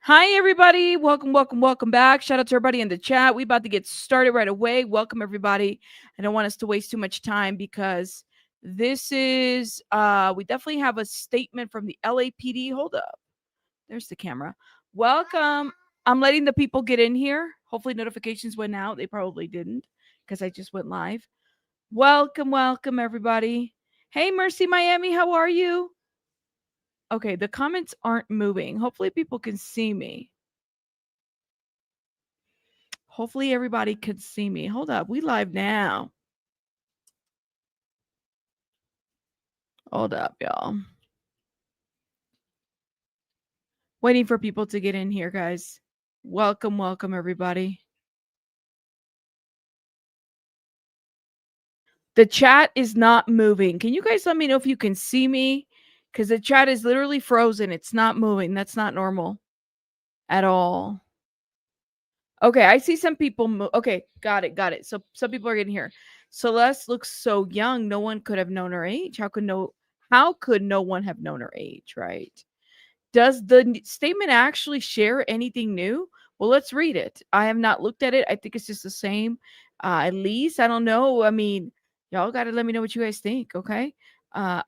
Hi, everybody. Welcome back. Shout out to everybody in the chat. We about to get started right away. Welcome, everybody. I don't want us to waste too much time because this is, we definitely have a statement from the LAPD. Hold up. There's the camera. Welcome. I'm letting the people get in here. Hopefully notifications went out. They probably didn't because I just went live. Welcome, everybody. Hey, Mercy Miami, how are you? Okay, the comments aren't moving. Hopefully people can see me. Hopefully everybody could see me. Hold up. We live now. Hold up, y'all. Waiting for people to get in here, guys. Welcome, everybody. The chat is not moving. Can you guys let me know if you can see me? Because the chat is literally frozen. It's not moving. That's not normal at all. Okay, I see some people. Okay, got it. So some people are getting here. Celeste looks so young. No one could have known her age. How could no one have known her age, right? Does the statement actually share anything new? Well, let's read it. I have not looked at it. I think it's just the same. At least I don't know. I mean, y'all got to let me know what you guys think. Okay.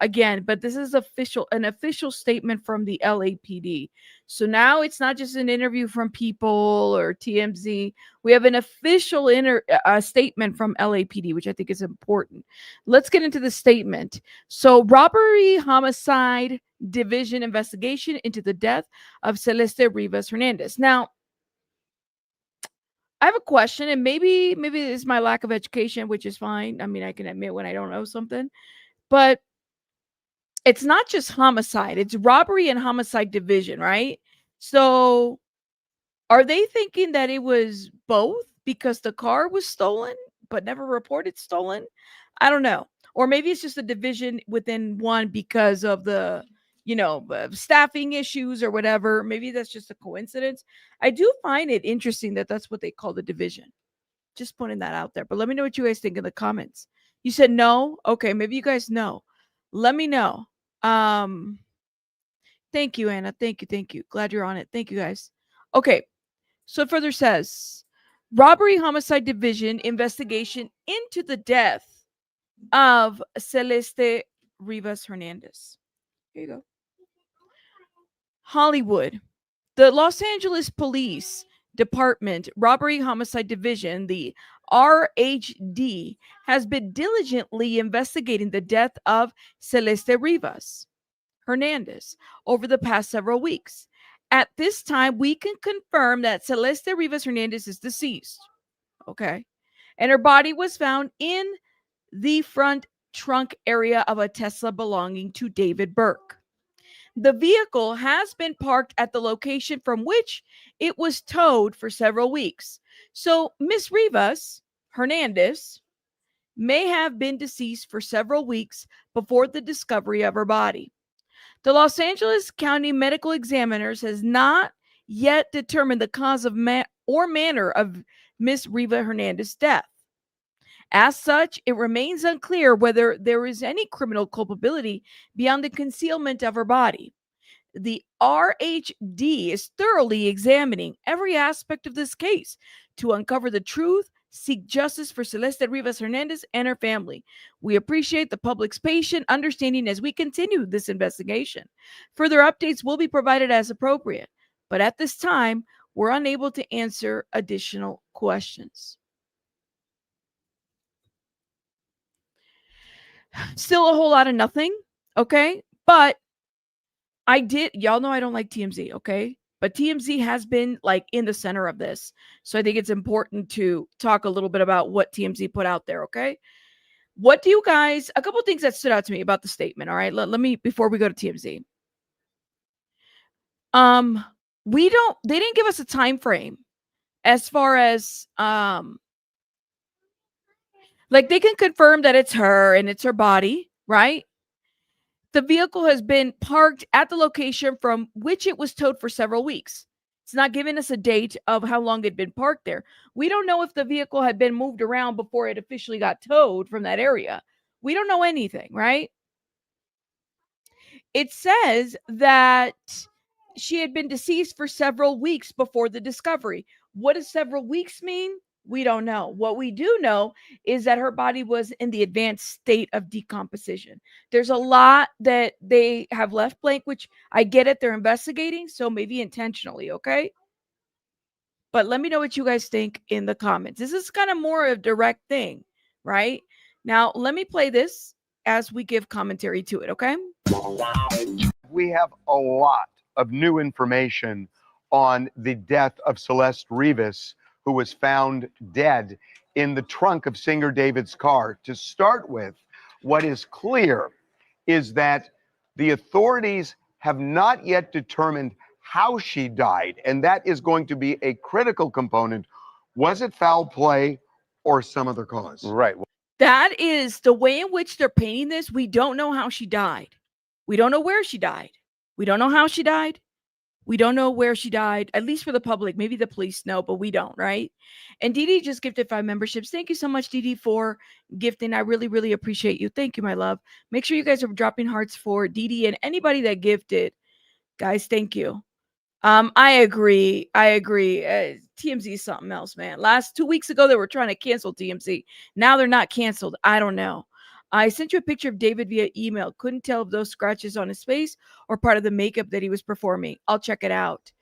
Again, but this is an official statement from the LAPD. So now it's not just an interview from People or TMZ. We have an official statement from LAPD, which I think is important. Let's get into the statement. So, robbery, homicide, division investigation into the death of Celeste Rivas Hernandez. Now, I have a question, and maybe it's my lack of education, which is fine. I mean, I can admit when I don't know something, but it's not just homicide, it's robbery and homicide division, right? So are they thinking that it was both because the car was stolen but never reported stolen? I don't know. Or maybe it's just a division within one because of the, staffing issues or whatever. Maybe that's just a coincidence. I do find it interesting that that's what they call the division. Just putting that out there. But let me know what you guys think in the comments. You said no? Okay, maybe you guys know. Let me know. Um Thank you, Anna. Thank you. Glad you're on it. Thank you, guys. Okay. So it further says robbery homicide division investigation into the death of Celeste Rivas Hernandez. Here you go. Hollywood. The Los Angeles Police Department Robbery Homicide Division, the RHD, has been diligently investigating the death of Celeste Rivas Hernandez over the past several weeks. At this time, we can confirm that Celeste Rivas Hernandez is deceased. Okay. And her body was found in the front trunk area of a Tesla belonging to David Burke. The vehicle has been parked at the location from which it was towed for several weeks. So, Miss Rivas Hernandez may have been deceased for several weeks before the discovery of her body. The Los Angeles County Medical Examiners has not yet determined the cause of or manner of Miss Riva Hernandez's death. As such, it remains unclear whether there is any criminal culpability beyond the concealment of her body. The RHD is thoroughly examining every aspect of this case to uncover the truth, seek justice for Celeste Rivas Hernandez and her family. We appreciate the public's patient understanding as we continue this investigation. Further updates will be provided as appropriate, but at this time, we're unable to answer additional questions. Still a whole lot of nothing, okay? But y'all know I don't like TMZ, okay? But TMZ has been like in the center of this. So I think it's important to talk a little bit about what TMZ put out there, okay? What do you guys, a couple of things that stood out to me about the statement, all right? Let me, before we go to TMZ. They didn't give us a time frame as far as, like they can confirm that it's her and it's her body, right? The vehicle has been parked at the location from which it was towed for several weeks. It's not giving us a date of how long it'd been parked there. We don't know if the vehicle had been moved around before it officially got towed from that area. We don't know anything, right? It says that she had been deceased for several weeks before the discovery. What does several weeks mean? We don't know. What we do know is that her body was in the advanced state of decomposition. There's a lot that they have left blank, which I get it. They're investigating, so maybe intentionally, okay? But let me know what you guys think in the comments. This is kind of more a direct thing, right? Now, let me play this as we give commentary to it, okay? We have a lot of new information on the death of Celeste Rivas, who was found dead in the trunk of singer David's car. To start with, what is clear is that the authorities have not yet determined how she died, and that is going to be a critical component. Was it foul play or some other cause? Right. That is the way in which they're painting this. We don't know how she died. We don't know where she died. We don't know how she died. We don't know where she died, at least for the public. Maybe the police know, but we don't, right? And Dee Dee just gifted 5 memberships. Thank you so much, Dee Dee, for gifting. I really, really appreciate you. Thank you, my love. Make sure you guys are dropping hearts for Dee Dee and anybody that gifted. Guys, thank you. I agree. TMZ is something else, man. 2 weeks ago, they were trying to cancel TMZ. Now they're not canceled. I don't know. I sent you a picture of David via email. Couldn't tell if those scratches on his face or part of the makeup that he was performing. I'll check it out.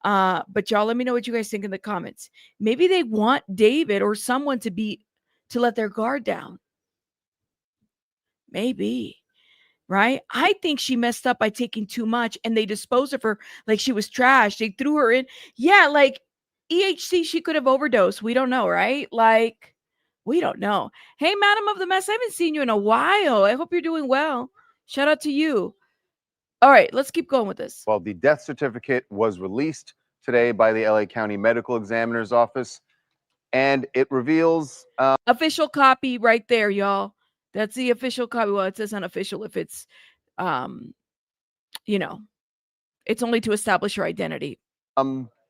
But y'all, let me know what you guys think in the comments. Maybe they want David or someone to let their guard down. Maybe. Right? I think she messed up by taking too much and they disposed of her like she was trash. They threw her in. Yeah, like EHC, she could have overdosed. We don't know, right? Like, we don't know. Hey, Madam of the Mess, I haven't seen you in a while. I hope you're doing well. Shout out to you. All right, let's keep going with this. Well, the death certificate was released today by the LA County Medical Examiner's Office, and it reveals official copy right there, y'all. That's the official copy. Well, it says unofficial if it's, it's only to establish your identity.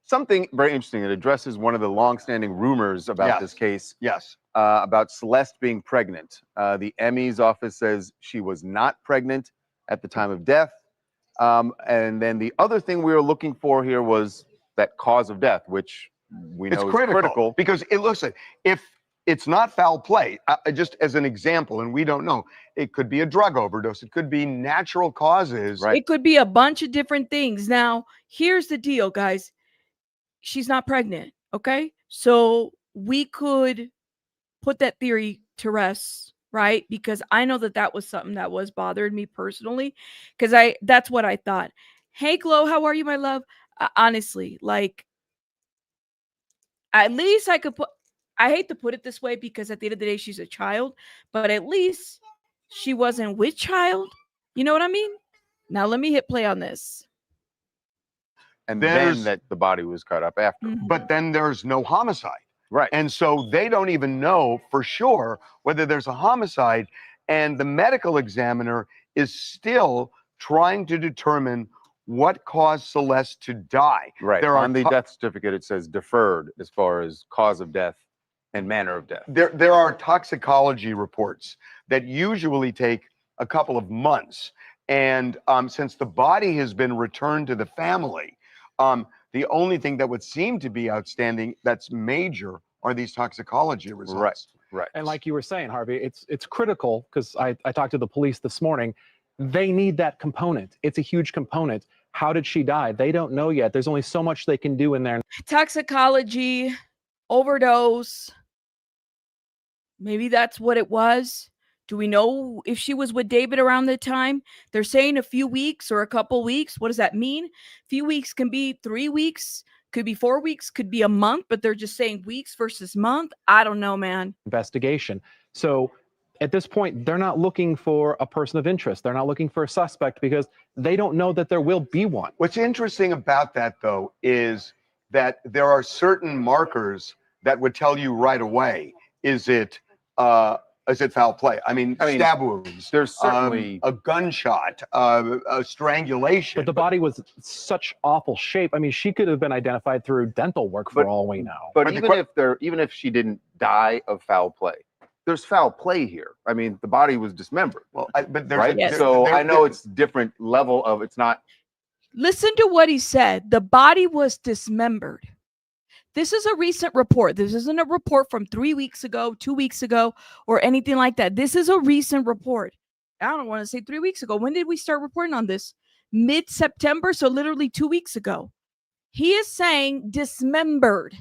Something very interesting. It addresses one of the longstanding rumors about this case. Yes. About Celeste being pregnant. The ME's office says she was not pregnant at the time of death. And then the other thing we were looking for here was that cause of death, which we know is critical. Because listen, if it's not foul play, just as an example, and we don't know, it could be a drug overdose. It could be natural causes. Right. It could be a bunch of different things. Now, here's the deal, guys. She's not pregnant, okay? So we could put that theory to rest, right? Because I know that was something that was bothering me personally, because that's what I thought. Hey, Glow, how are you, my love? Honestly, like, at least I hate to put it this way because at the end of the day, she's a child, but at least she wasn't with child. You know what I mean? Now let me hit play on this. And then that the body was cut up after. But then there's no homicide. Right. And so they don't even know for sure whether there's a homicide. And the medical examiner is still trying to determine what caused Celeste to die. Right. On the death certificate, it says deferred as far as cause of death and manner of death. There are toxicology reports that usually take a couple of months. And since the body has been returned to the family, the only thing that would seem to be outstanding that's major are these toxicology results. Right. And like you were saying, Harvey, it's critical because I talked to the police this morning. They need that component. It's a huge component. How did she die? They don't know yet. There's only so much they can do in there. Toxicology, overdose. Maybe that's what it was. Do we know if she was with David around the time? They're saying a few weeks or a couple weeks. What does that mean? A few weeks can be 3 weeks, could be 4 weeks, could be a month, but they're just saying weeks versus month. I don't know, man. Investigation. So at this point, they're not looking for a person of interest. They're not looking for a suspect because they don't know that there will be one. What's interesting about that, though, is that there are certain markers that would tell you right away, is it foul play? I mean stab wounds. There's certainly a gunshot, a strangulation. But the body was such awful shape. I mean, she could have been identified through dental work for all we know. But even if she didn't die of foul play, there's foul play here. I mean, the body was dismembered. Well, but there's right. So I know it's different level of it's not Listen to what he said. The body was dismembered. This is a recent report. This isn't a report from 3 weeks ago, 2 weeks ago, or anything like that. This is a recent report. I don't want to say 3 weeks ago. When did we start reporting on this? Mid-September, so literally 2 weeks ago. He is saying dismembered.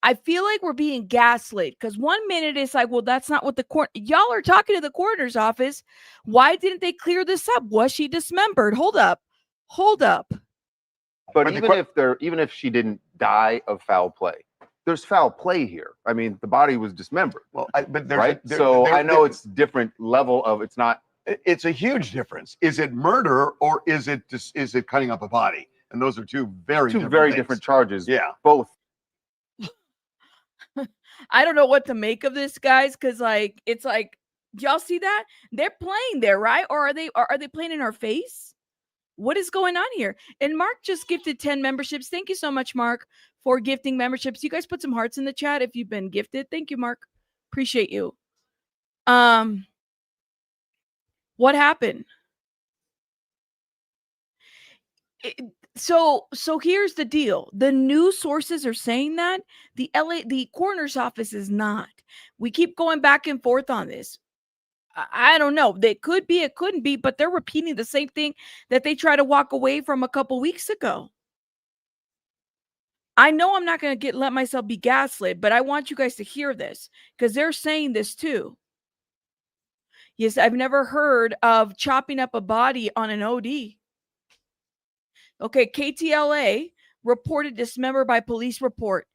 I feel like we're being gaslit because 1 minute it's like, well, that's not what the court. Y'all are talking to the coroner's office. Why didn't they clear this up? Was she dismembered? Hold up. But But even if she didn't die of foul play, there's foul play here. I mean, the body was dismembered. Well, but there's right. So I know it's different level of. It's not. It's a huge difference. Is it murder or is it cutting up a body? And those are two very different charges. Yeah. Both. I don't know what to make of this, guys, because like it's like, y'all see that? They're playing there, right? Or are they playing in our face? What is going on here? And Mark just gifted 10 memberships. Thank you so much, Mark, for gifting memberships. You guys put some hearts in the chat if you've been gifted. Thank you, Mark. Appreciate you. What happened? So here's the deal. The news sources are saying that the coroner's office is not. We keep going back and forth on this. I don't know. They could be, it couldn't be, but they're repeating the same thing that they tried to walk away from a couple weeks ago. I know I'm not going to let myself be gaslit, but I want you guys to hear this because they're saying this too. Yes, I've never heard of chopping up a body on an OD. Okay, KTLA reported dismembered by police report.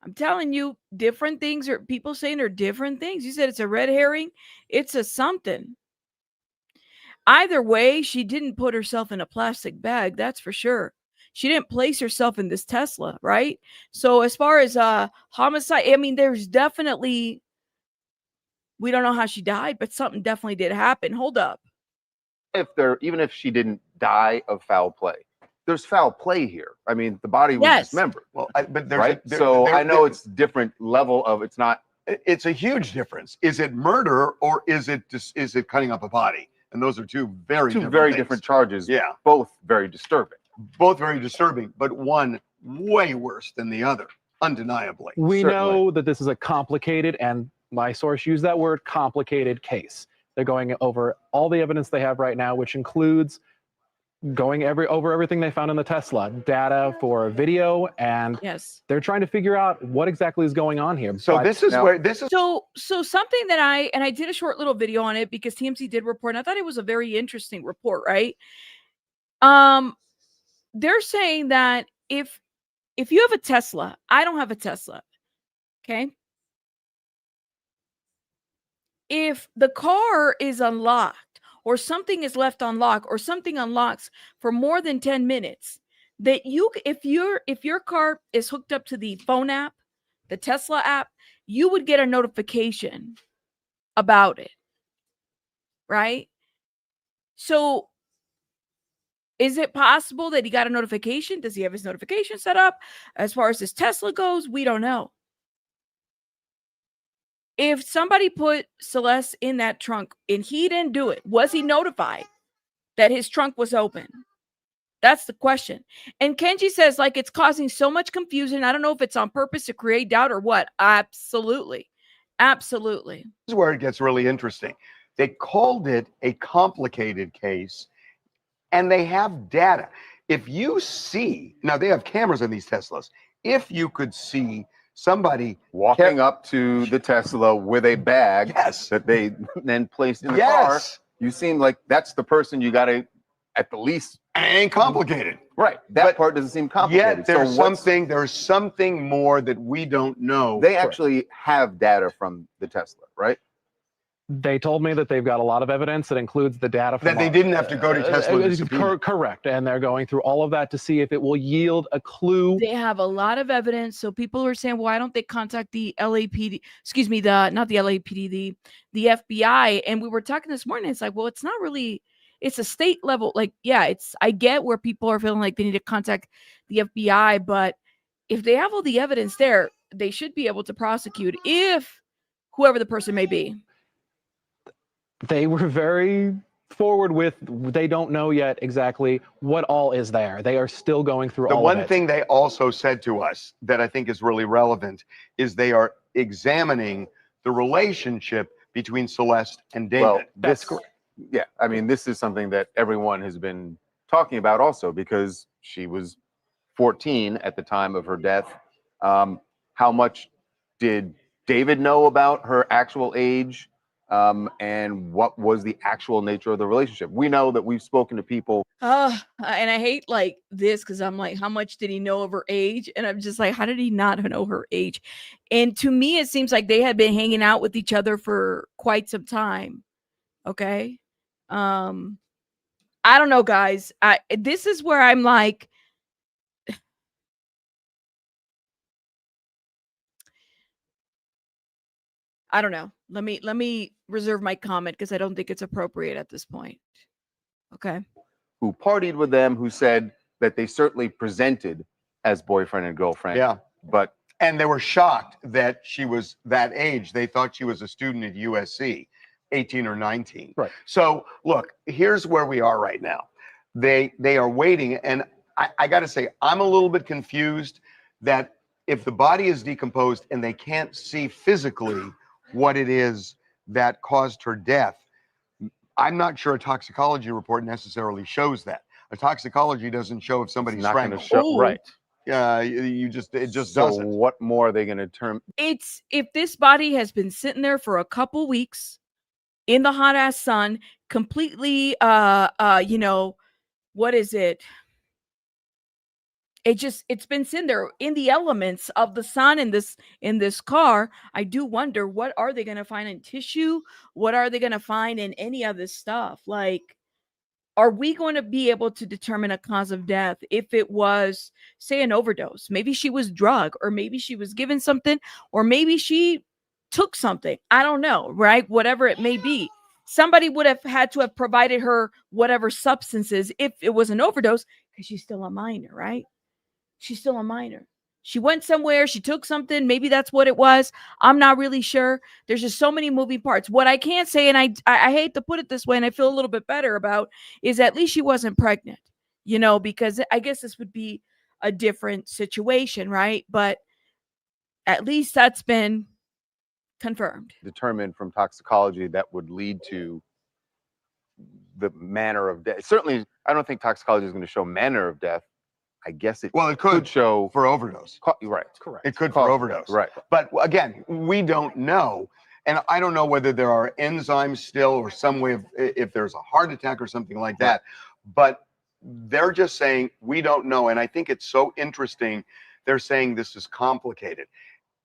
I'm telling you, different things are people saying they're different things. You said it's a red herring. It's a something. Either way, she didn't put herself in a plastic bag. That's for sure. She didn't place herself in this Tesla, right? So as far as homicide, I mean, there's definitely, we don't know how she died, but something definitely did happen. Hold up. Even if she didn't die of foul play, there's foul play here. I mean, the body was dismembered. Well, but there's right. So I know it's different level of. It's not. It's a huge difference. Is it murder or is it cutting up a body? And those are two very different charges. Yeah, both very disturbing. Both very disturbing, but one way worse than the other, undeniably. We know that this is a complicated, and my source used that word, complicated case. They're going over all the evidence they have right now, which includes going over everything they found in the Tesla, data for video, and they're trying to figure out what exactly is going on here. So this is so something that I did a short little video on it because TMZ did report, and I thought it was a very interesting report, right? They're saying that if you have a Tesla, I don't have a Tesla, okay? If the car is unlocked or something is left unlocked or something unlocks for more than 10 minutes, that if your car is hooked up to the phone app, the Tesla app, you would get a notification about it, right? So is it possible that he got a notification? Does he have his notification set up? As far as his Tesla goes, we don't know. If somebody put Celeste in that trunk and he didn't do it, was he notified that his trunk was open? That's the question. And Kenji says, like, it's causing so much confusion. I don't know if it's on purpose to create doubt or what. Absolutely. Absolutely. This is where it gets really interesting. They called it a complicated case, and they have data. If you see, now they have cameras in these Teslas. If you could see somebody walking up to the Tesla with a bag that they then placed in the car, you seem like that's the person you got to at the least. Ain't complicated. Right. That part doesn't seem complicated. Yet there's something more that we don't know. They actually have data from the Tesla, right? They told me that they've got a lot of evidence that includes the data from that they didn't have to go to Tesla. Correct. And they're going through all of that to see if it will yield a clue. They have a lot of evidence. So people are saying, why don't they contact the LAPD? Excuse me, not the LAPD, the FBI. And we were talking this morning. It's like, well, it's not really, it's a state level. Like, yeah, I get where people are feeling like they need to contact the FBI. But if they have all the evidence there, they should be able to prosecute if whoever the person may be. They were very forward with, they don't know yet exactly what all is there. They are still going through The all one of it. thing they also said to us that I think is really relevant is they are examining the relationship between Celeste and David. Well, That's this, correct. yeah, I mean, this is something that everyone has been talking about also because she was 14 at the time of her death. How much did David know about her actual age? And what was the actual nature of the relationship? We know that we've spoken to people. And I hate like this because I'm like, how much did he know of her age? And I'm just like, how did he not know her age? And to me, it seems like they had been hanging out with each other for quite some time. Okay. I don't know, guys. This is where I'm like, I don't know. Let me reserve my comment because I don't think it's appropriate at this point. Okay. Who partied with them, who said that they certainly presented as boyfriend and girlfriend. Yeah. But And they were shocked that she was that age. They thought she was a student at USC, 18 or 19. Right. So look, here's where we are right now. They are waiting. And I got to say, I'm a little bit confused that if the body is decomposed and they can't see physically what it is that caused her death, I'm not sure a toxicology report necessarily shows that. A toxicology doesn't show if somebody's it's not going to strangled. show, Ooh. right. It just So doesn't. what more are they going to term? It's if this body has been sitting there for a couple weeks in the hot ass sun, completely you know, what is it? It's been sitting there in the elements of the sun in this car. I do wonder, what are they going to find in tissue? What are they going to find in any of this stuff? Like, are we going to be able to determine a cause of death if it was, say, an overdose? Maybe she was drugged, or maybe she was given something, or maybe she took something. I don't know, right? Whatever it may be. Somebody would have had to have provided her whatever substances if it was an overdose, because she's still a minor, right? She's still a minor. She went somewhere, she took something, maybe that's what it was. I'm not really sure. There's just so many moving parts. What I can't say, and I hate to put it this way, and I feel a little bit better about, is at least she wasn't pregnant, you know, because I guess this would be a different situation, right? But at least that's been confirmed. Determined from toxicology that would lead to the manner of death. Certainly, I don't think toxicology is going to show manner of death. I guess it could show for overdose. Right. Correct. It could for overdose. Right. But again, we don't know. And I don't know whether there are enzymes still or some way of, if there's a heart attack or something like that. But they're just saying, we don't know. And I think it's so interesting. They're saying this is complicated.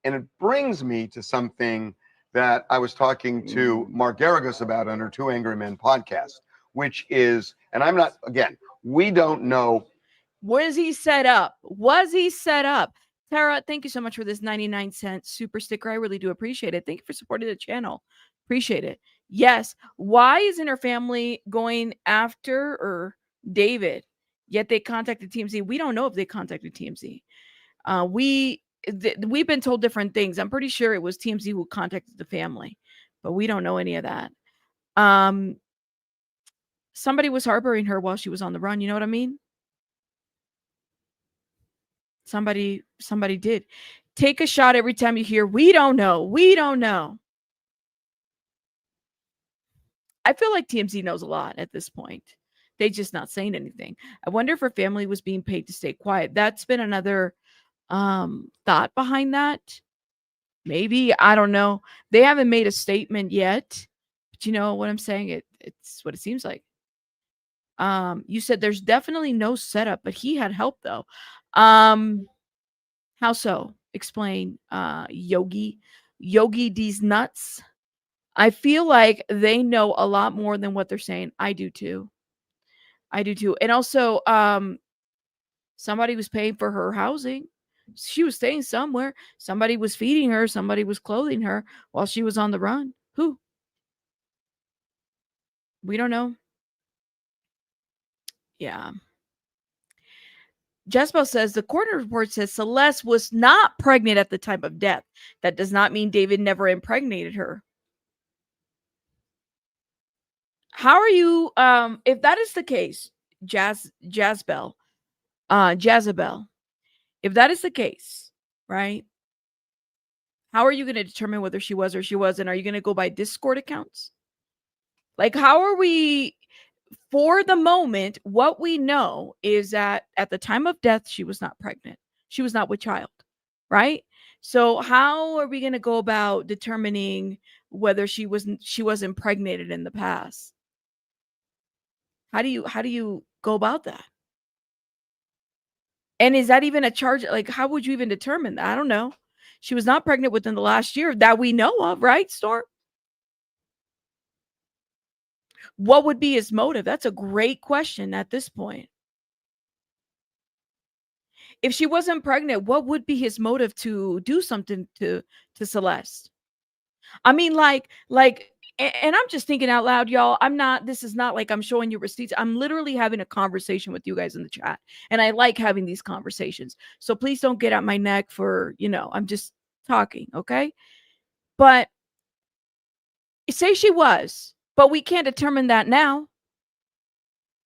And it brings me to something that I was talking to Mark Garrigus about on our Two Angry Men podcast, which is, and I'm not, again, we don't know. Was he set up? Was he set up? Tara, thank you so much for this 99-cent super sticker. I really do appreciate it. Thank you for supporting the channel. Appreciate it. Yes. Why isn't her family going after David? Yet they contacted TMZ. We don't know if they contacted TMZ. We've been told different things. I'm pretty sure it was TMZ who contacted the family, but we don't know any of that. Somebody was harboring her while she was on the run. You know what I mean? Somebody did. Take a shot every time you hear, we don't know. We don't know. I feel like TMZ knows a lot at this point. They just not saying anything. I wonder if her family was being paid to stay quiet. That's been another thought behind that. Maybe, I don't know. They haven't made a statement yet. But you know what I'm saying? It's what it seems like. You said there's definitely no setup, but he had help though. How so? Explain, Yogi. Yogi D's nuts. I feel like they know a lot more than what they're saying. I do too. And also, somebody was paying for her housing. She was staying somewhere. Somebody was feeding her. Somebody was clothing her while she was on the run. Who? We don't know. Yeah. Jezebel says the coroner report says Celeste was not pregnant at the time of death. That does not mean David never impregnated her. How are you? If that is the case, Jezebel, if that is the case, right? How are you going to determine whether she was or she wasn't? Are you going to go by Discord accounts? Like, how are we? For the moment, what we know is that at the time of death, she was not pregnant. She was not with child, right? So how are we going to go about determining whether she was impregnated in the past? How do you go about that? And is that even a charge? Like, how would you even determine that? I don't know. She was not pregnant within the last year that we know of, right, Storm? What would be his motive? That's a great question at this point. If she wasn't pregnant, what would be his motive to do something to Celeste? I mean, and I'm just thinking out loud, y'all. This is not like I'm showing you receipts. I'm literally having a conversation with you guys in the chat. And I like having these conversations. So please don't get at my neck for, I'm just talking, okay? But say she was, but we can't determine that now,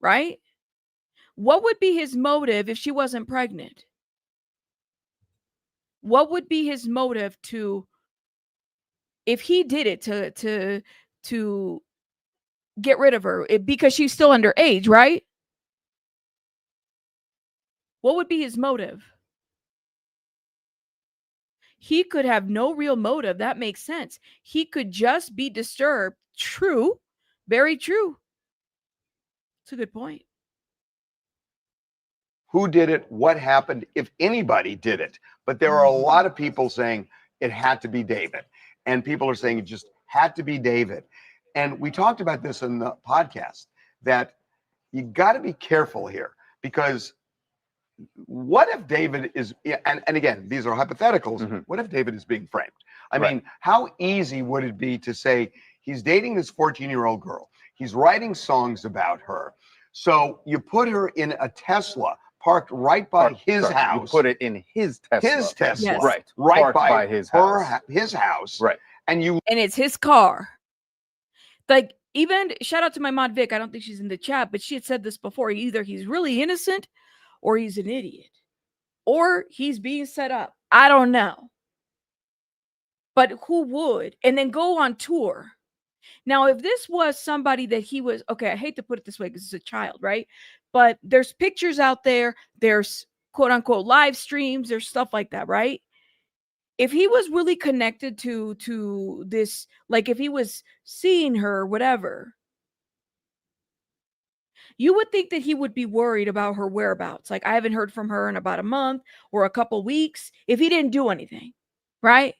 right? What would be his motive if she wasn't pregnant? What would be his motive to, if he did it to get rid of her because she's still underage, right? What would be his motive? He could have no real motive. That makes sense. He could just be disturbed. True. Very true. It's a good point. Who did it? What happened? If anybody did it. But there are a lot of people saying it had to be David. And people are saying it just had to be David. And we talked about this in the podcast, that you got to be careful here, because what if David is, and again, these are hypotheticals. Mm-hmm. What if David is being framed? I mean, how easy would it be to say he's dating this 14-year-old girl? He's writing songs about her. So you put her in a Tesla parked right by his house. You put it in his Tesla. His Tesla. Yes. Right. Right by his house. his house. Right. And it's his car. Like, even shout out to my mod Vic. I don't think she's in the chat, but she had said this before. Either he's really innocent or he's an idiot or he's being set up. I don't know. But who would? And then go on tour. Now, if this was somebody that he was, okay, I hate to put it this way because it's a child, right? But there's pictures out there. There's quote unquote live streams. There's stuff like that, right? If he was really connected to this, like if he was seeing her, whatever, you would think that he would be worried about her whereabouts. Like, I haven't heard from her in about a month or a couple weeks if he didn't do anything, right?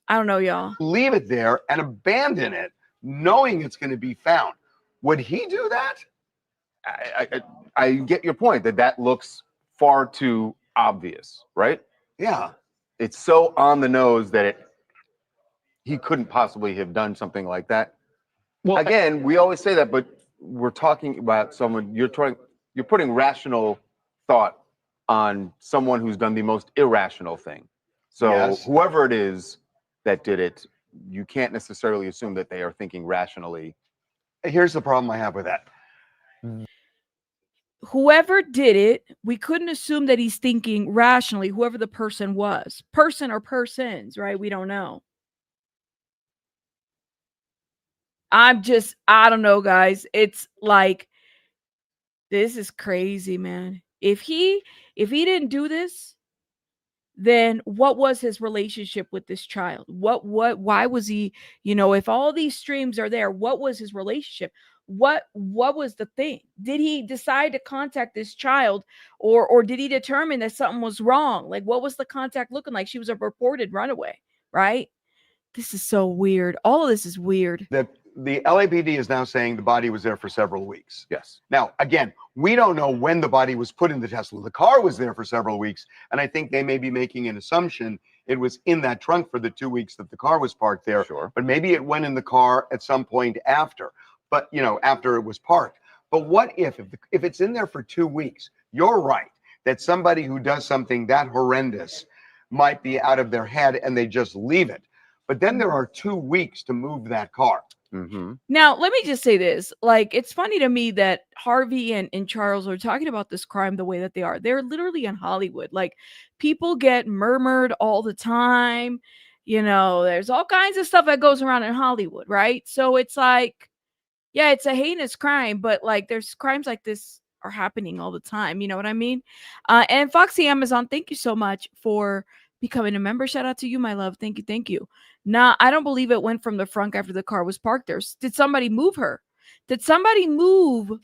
I don't know, y'all. leave it there and abandon it, knowing it's going to be found. Would he do that? I get your point that looks far too obvious, right? Yeah. It's so on the nose that he couldn't possibly have done something like that. Well, again, we always say that, but we're talking about someone, you're putting rational thought on someone who's done the most irrational thing. So Yes. whoever it is that did it, you can't necessarily assume that they are thinking rationally. Here's the problem I have with that. Whoever did it, we couldn't assume that he's thinking rationally, whoever the person was. Person or persons, right? We don't know. I don't know, guys. It's like, this is crazy, man. If he didn't do this, then what was his relationship with this child? Why was he, if all these streams are there, what was his relationship? What was the thing? Did he decide to contact this child, or did he determine that something was wrong? Like, what was the contact looking like? She was a reported runaway, right? This is so weird. All of this is weird. The LAPD is now saying the body was there for several weeks. Yes. Now, again, we don't know when the body was put in the Tesla. The car was there for several weeks, and I think they may be making an assumption it was in that trunk for the 2 weeks that the car was parked there. Sure. But maybe it went in the car at some point after. But after it was parked. But what if it's in there for 2 weeks? You're right that somebody who does something that horrendous might be out of their head and they just leave it. But then there are 2 weeks to move that car. Mm-hmm. Now, let me just say this. Like, it's funny to me that Harvey and Charles are talking about this crime the way that they are. They're literally in Hollywood. Like, people get murmured all the time. You know, there's all kinds of stuff that goes around in Hollywood, right? So it's like, yeah, it's a heinous crime, but like there's crimes like this are happening all the time. You know what I mean? And Foxy Amazon, thank you so much for becoming a member. Shout out to you, my love. Thank you. Thank you. Nah, I don't believe it went from the front after the car was parked there. Did somebody move her? Did somebody move?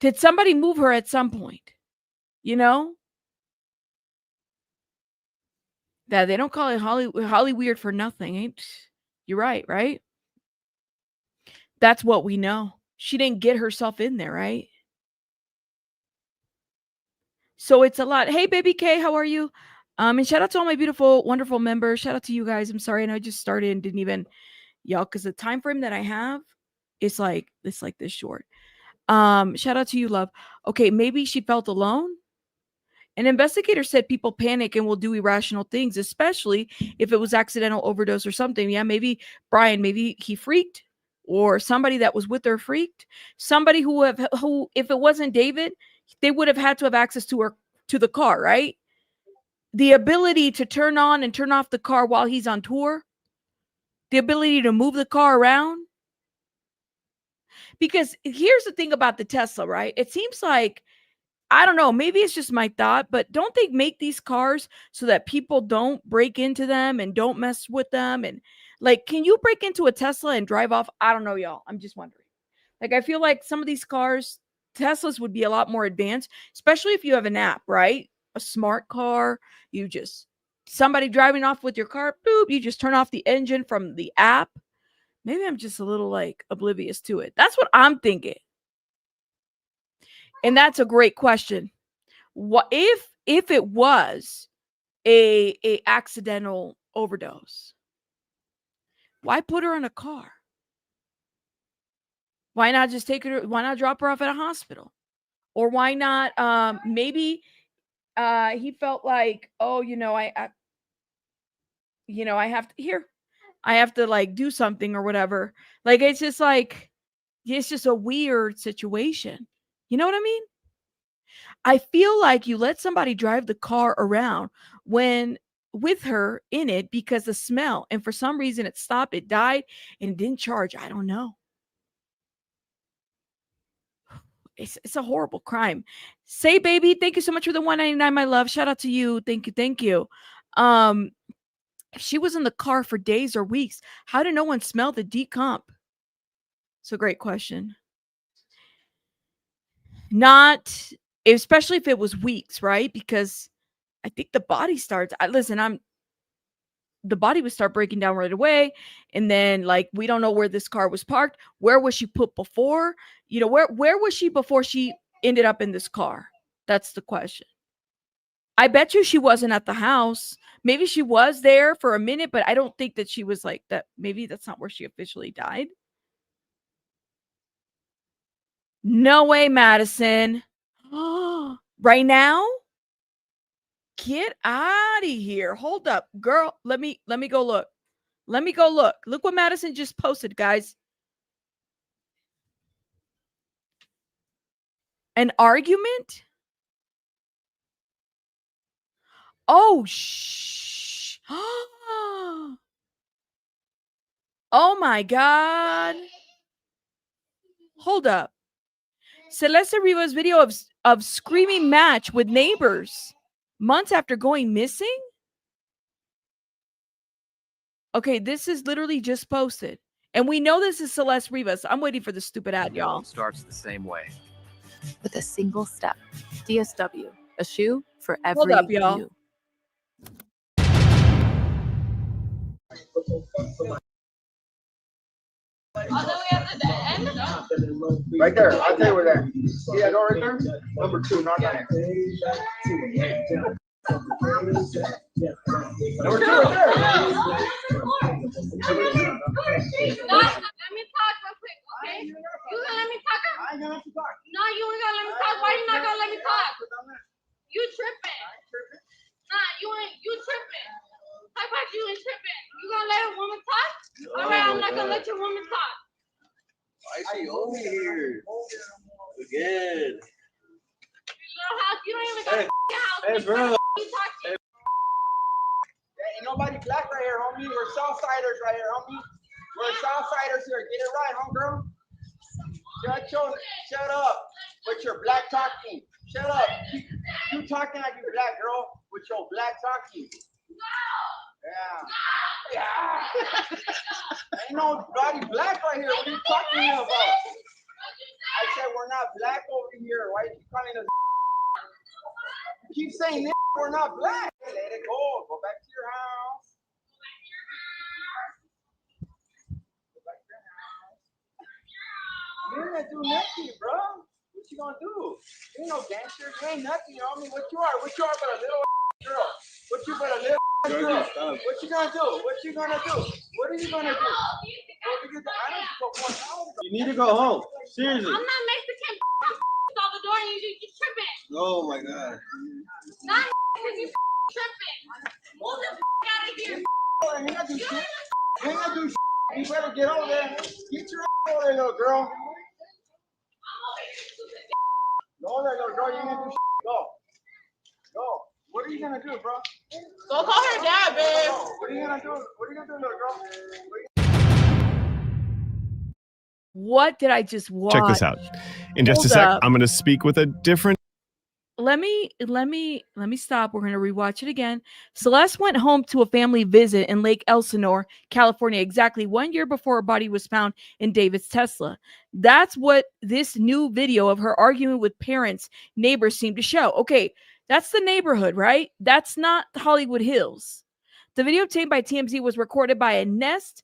Did somebody move her at some point? You know? That they don't call it Holly weird for nothing. Ain't you're right, right? That's what we know. She didn't get herself in there, right? So it's a lot. Hey, baby K, how are you? And shout out to all my beautiful, wonderful members. Shout out to you guys. I'm sorry, and I just started and didn't even y'all because the time frame that I have is like it's like this short. Shout out to you, love. Okay, maybe she felt alone. An investigator said people panic and will do irrational things, especially if it was accidental overdose or something. Yeah, maybe Brian, maybe he freaked, or somebody that was with her freaked. Somebody who, if it wasn't David, they would have had to have access to the car, right? The ability to turn on and turn off the car while he's on tour, the ability to move the car around. Because here's the thing about the Tesla, right? It seems like I don't know, maybe it's just my thought, but don't they make these cars so that people don't break into them and don't mess with them? And like, can you break into a Tesla and drive off? I don't know, y'all. I'm just wondering. Like, I feel like some of these cars, Teslas would be a lot more advanced, especially if you have an app, right? A smart car. You just, somebody driving off with your car, boop, you just turn off the engine from the app. Maybe I'm just a little like oblivious to it. That's what I'm thinking. And that's a great question. What if it was a accidental overdose? Why put her in a car? Why not just take her? Why not drop her off at a hospital? Or why not? Maybe he felt like, oh, I have to here. I have to like do something or whatever. Like it's just like it's just a weird situation. You know what I mean? I feel like you let somebody drive the car around when with her in it because the smell, and for some reason it stopped, it died, and it didn't charge. I don't know. It's a horrible crime. Say baby, thank you so much for the 199, my love. Shout out to you. Thank you, thank you. If she was in the car for days or weeks, how did no one smell the decomp? It's a great question. Not especially if it was weeks, right? Because I think the body starts. The body would start breaking down right away, and then like we don't know where this car was parked. Where was she put before? Where was she before she ended up in this car? That's the question. I bet you she wasn't at the house. Maybe she was there for a minute, but I don't think that she was like that. Maybe that's not where she officially died. No way, Madison. Right now? Get out of here. Hold up, girl. Let me go look. Let me go look. Look what Madison just posted, guys. An argument? Oh, shh. Oh my God. Hold up. Celeste Rivas video of screaming match with neighbors months after going missing? Okay, this is literally just posted. And we know this is Celeste Rivas. I'm waiting for the stupid ad, y'all. It starts the same way. With a single step. DSW, a shoe for every Hold up, y'all. you. All the way up to the end? Right there. I'll tell you where that. See that door right there? Number 2, not 9. Number 2 right there. Let me talk real quick, okay? You gonna let me talk? I ain't gonna let you talk. No, you ain't gonna let me talk. Why you not gonna let me talk? You tripping. Nah, you tripping. How about you ain't tripping? You gonna let a woman talk? All right, I'm not gonna let your woman talk. Why is she over here? Again. Little house, you don't even got a house. Hey, bro. You talk to. Ain't nobody black right here, homie. We're Southsiders right here, homie. We're Southsiders here. Get it right, homegirl. Shut up with your black talking. Shut up. You talking like you black, girl, with your black talking. Yeah. Ain't nobody black right here. What are you talking about? I said we're not black over here. Why are you calling us? You keep saying this. We're not black. Let it go. Go back to your house. Go back to your house. You're not doing nothing, bro. What you gonna do? You ain't no gangster. You ain't nothing, you know what I mean? What you are? What you are but a little girl? What you but a little girl? What you gonna do? What you gonna do? What are you gonna do? What are you gonna do? I don't go home. You need to go home. Seriously. I'm not Mexican. Salvador, and you tripping. Oh my God. Not because you tripping. Move the out of here. You ain't gonna do shit. You ain't gonna do shit. You better get over there. Get your over there, little girl. Go there, little girl. You ain't gonna do shit. Go. Go. What are you gonna do, bro? Go call her dad, babe. What are you gonna do? What are you gonna do, little girl? What did I just watch? Check this out. In just a Hold sec, up. I'm going to speak with a different. Let me stop. We're going to rewatch it again. Celeste went home to a family visit in Lake Elsinore, California, exactly 1 year before her body was found in David's Tesla. That's what this new video of her arguing with parents, neighbors seemed to show. Okay, that's the neighborhood, right? That's not Hollywood Hills. The video obtained by TMZ was recorded by a Nest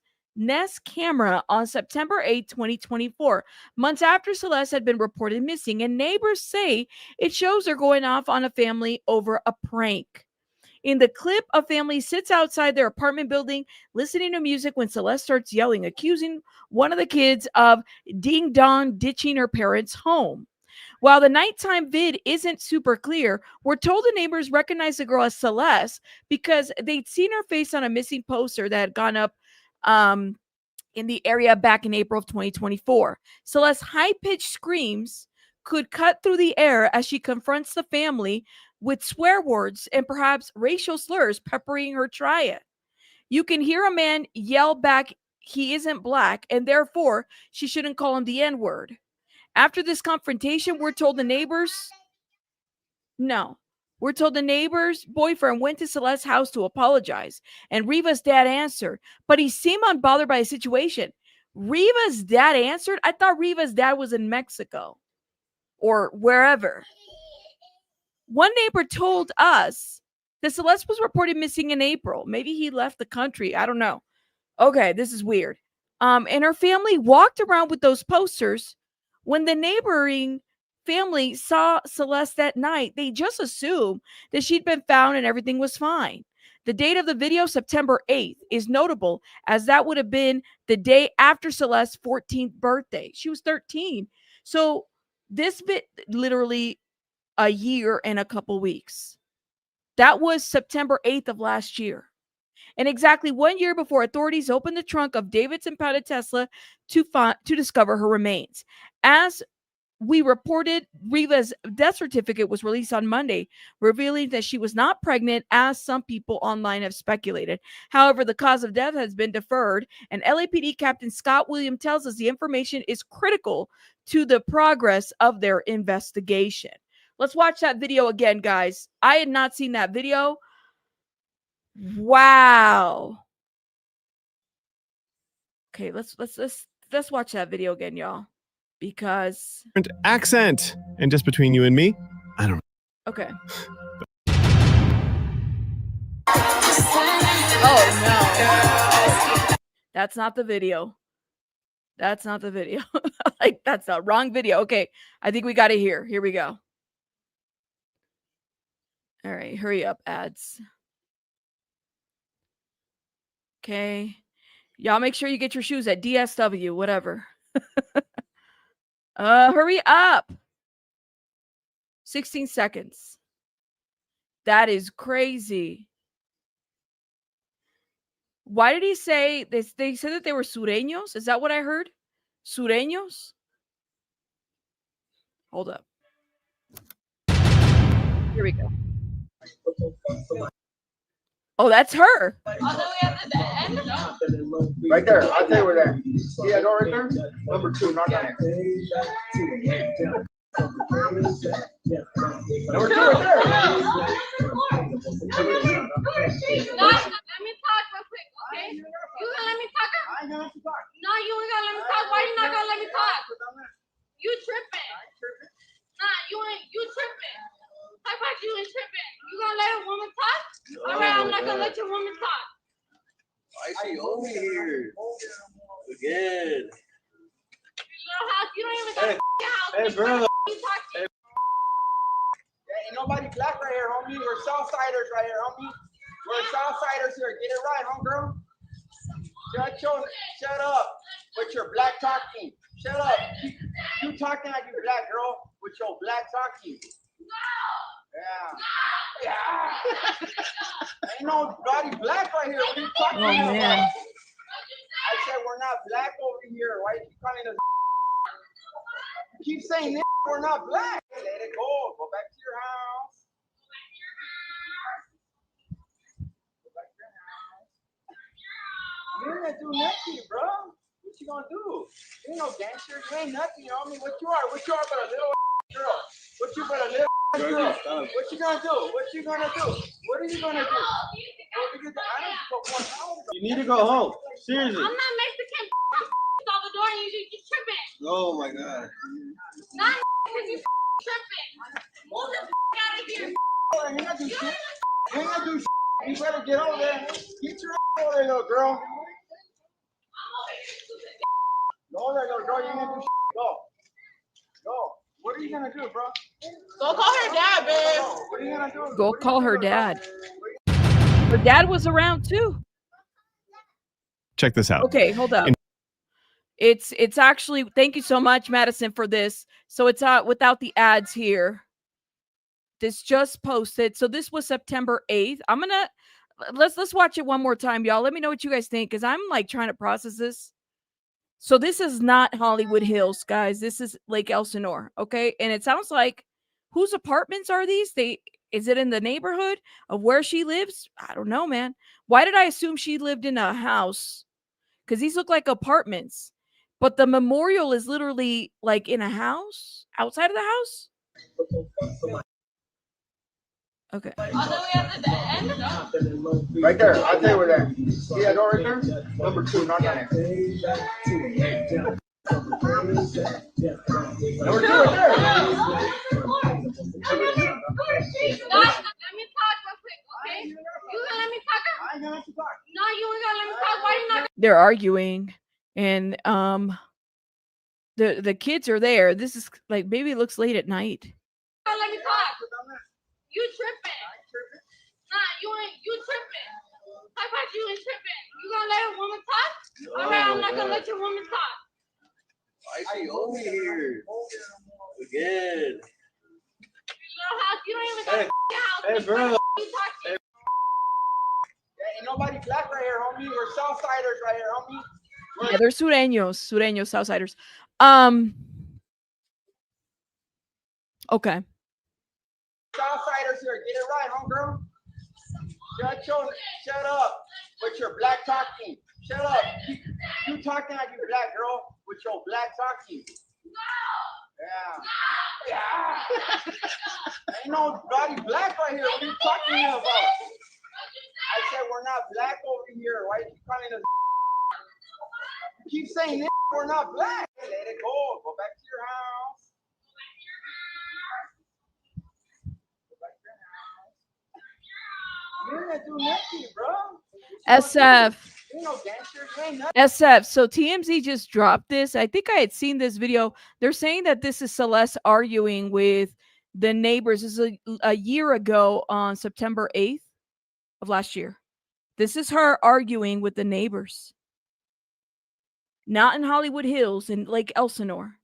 camera on September 8, 2024, months after Celeste had been reported missing, and neighbors say it shows her going off on a family over a prank. In the clip, a family sits outside their apartment building listening to music when Celeste starts yelling, accusing one of the kids of ding-dong ditching her parents' home. While the nighttime vid isn't super clear, we're told the neighbors recognized the girl as Celeste because they'd seen her face on a missing poster that had gone up in the area back in April of 2024. Celeste's high-pitched screams could cut through the air as she confronts the family with swear words and perhaps racial slurs peppering her triad. You can hear a man yell back, he isn't black, and therefore she shouldn't call him the N-word. After this confrontation, we're told the neighbor's boyfriend went to Celeste's house to apologize, and Riva's dad answered, but he seemed unbothered by the situation. Riva's dad answered? I thought Riva's dad was in Mexico or wherever. One neighbor told us that Celeste was reported missing in April. Maybe he left the country. I don't know. Okay, this is weird. And her family walked around with those posters. When the neighboring family saw Celeste that night, they just assumed that she'd been found and everything was fine. The date of the video, September 8th, is notable as that would have been the day after Celeste's 14th birthday. She was 13. So this bit literally a year and a couple weeks. That was September 8th of last year. And exactly 1 year before authorities opened the trunk of David's impounded Tesla to discover her remains. As we reported, Riva's death certificate was released on Monday, revealing that she was not pregnant, as some people online have speculated. However, the cause of death has been deferred, and LAPD Captain Scott Williams tells us the information is critical to the progress of their investigation. Let's watch that video again, guys. I had not seen that video. Wow. Okay, let's watch that video again, y'all, because Accent. And just between you and me, I don't know. okay. Oh no. That's not the video. That's not the video. Like, that's the wrong video. Okay, I think we got it here. Here we go. All right, hurry up, ads. Okay. Y'all make sure you get your shoes at DSW, whatever. Hurry up. 16 seconds. That is crazy. Why did he say this? They said that they were sureños. Is that what I heard? Sureños? Hold up. Here we go. Oh, that's her. All the way up to the end? Right there. I'll tell you where that. See that door right there? Number 2, not that. Number 2 right there. Let me talk real quick, okay? You gonna let me talk? I ain't gonna let you talk. No, you ain't gonna let me talk. Why you not gonna let me talk? You tripping. Nah, you tripping. How about you ain't tripping? You gonna let a woman talk? Alright, I'm not gonna let your woman talk. I see Omi here. Again. Little house, you don't even got a house. Hey, bro. You talk to Yeah, ain't nobody black right here, homie. We're Southsiders right here, homie. We're Southsiders here. Get it right, homegirl. Shut up with your black talking. Shut up. You talking like you black girl with your black talking. Yeah. Ain't nobody black right here. What are you talking Oh, about? man. I said we're not black over here. Why you keep calling us? You keep saying we're not black. Let it go. Go back to your house. Go back to your house. You ain't gonna do nothing, bro. What you gonna do? You ain't no gangster. You ain't nothing. You know what I mean? What you are? What you are but a little girl? What you but a little girl? What you gonna do? What you gonna do? What are you gonna do? You need to go home. Seriously. I'm not Mexican. Salvador, you tripping. Oh my God. Not because you tripping. Move the out of here. You ain't gonna do shit. You ain't gonna do shit. You better get over there. Get your over there, little girl. Go there, little girl. You ain't gonna do shit. Go. Go. What are you gonna do, bro? Go call her dad, babe. What are you gonna do? Go call her dad. Her dad was around too. Check this out. Okay, hold up. It's actually, thank you so much, Madison, for this. So it's without the ads here. This just posted. So this was September 8th. I'm gonna let's watch it one more time, y'all. Let me know what you guys think, because I'm like trying to process this. So this is not Hollywood Hills, guys. This is Lake Elsinore, okay? And it sounds like, whose apartments are these? Is it in the neighborhood of where she lives? I don't know, man. Why did I assume she lived in a house? Because these look like apartments. But the memorial is literally like in a house? Outside of the house? Okay. All the way up to the end? Right there. I'll tell you where that. See that door right there? Number 2, not that. Number 2 right there. Let me talk real quick, okay? You gonna let me talk? I ain't gonna let you talk. No, you ain't gonna let me talk. Why you not They're arguing. And the kids are there. This is like, maybe it looks late at night. gonna let me talk? You tripping. Nah, you tripping. How about you ain't tripping? You gonna let a woman talk? Alright, I'm not gonna let your woman talk. I see Omi here. Again. Little house, you don't even got Hey, a house. hey, bro. You talk to Yeah, ain't nobody black right here, homie. We're Southsiders right here, homie. Yeah, they're sureños, Southsiders. Okay. Southsiders here. Get it right, homegirl. Shut up with your black talking. Shut up. You talking like you black girl with your black talking. Yeah. Ain't nobody black right here. What are you talking about? I said we're not black over here. Why you keep calling us? You keep saying this. We're not black. Let it go. Go back to your house. Go back to your house. You ain't gonna do nothing, bro. SF. You ain't no gangster. You ain't nothing. SF. So TMZ just dropped this. I think I had seen this video. They're saying that this is Celeste arguing with the neighbors. This is a year ago on September 8th of last year. This is her arguing with the neighbors. Not in Hollywood Hills, in Lake Elsinore.